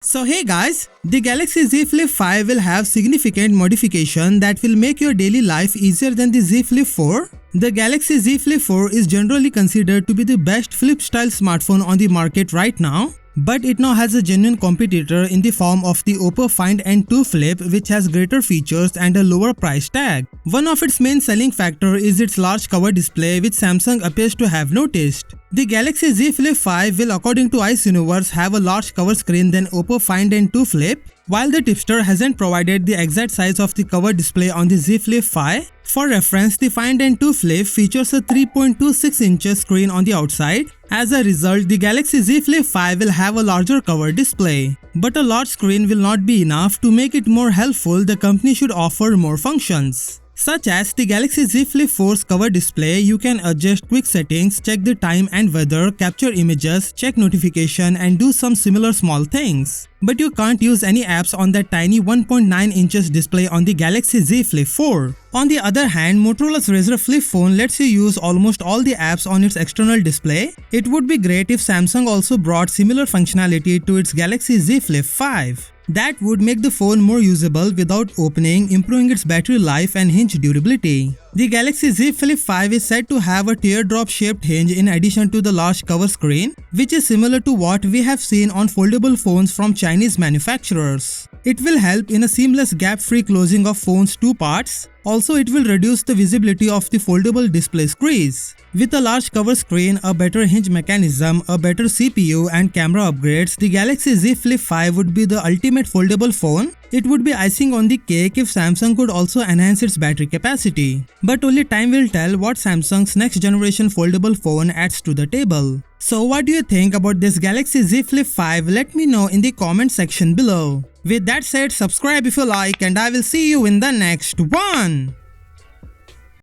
So hey guys, the Galaxy Z Flip 5 will have significant modification that will make your daily life easier than the Z Flip 4. The Galaxy Z Flip 4 is generally considered to be the best flip style smartphone on the market right now. But it now has a genuine competitor in the form of the Oppo Find N2 Flip, which has greater features and a lower price tag. One of its main selling factor is its large cover display, which Samsung appears to have noticed. The Galaxy Z Flip 5 will, according to Ice Universe, have a large cover screen than Oppo Find N2 Flip. While the tipster hasn't provided the exact size of the cover display on the Z Flip 5, for reference, the Find N2 Flip features a 3.26 inches screen on the outside. As a result, the Galaxy Z Flip 5 will have a larger cover display. But a large screen will not be enough. To make it more helpful, the company should offer more functions. Such as the Galaxy Z Flip 4's cover display, you can adjust quick settings, check the time and weather, capture images, check notification and do some similar small things. But you can't use any apps on that tiny 1.9 inches display on the Galaxy Z Flip 4. On the other hand, Motorola's Razr Flip phone lets you use almost all the apps on its external display. It would be great if Samsung also brought similar functionality to its Galaxy Z Flip 5. That would make the phone more usable without opening, improving its battery life and hinge durability. The Galaxy Z Flip 5 is said to have a teardrop-shaped hinge in addition to the large cover screen, which is similar to what we have seen on foldable phones from Chinese manufacturers. It will help in a seamless gap-free closing of phone's two parts. Also, it will reduce the visibility of the foldable display screens. With a large cover screen, a better hinge mechanism, a better CPU and camera upgrades, the Galaxy Z Flip 5 would be the ultimate foldable phone. It would be icing on the cake if Samsung could also enhance its battery capacity. But only time will tell what Samsung's next generation foldable phone adds to the table. So what do you think about this Galaxy Z Flip 5? Let me know in the comment section below. With that said, subscribe if you like and I will see you in the next one.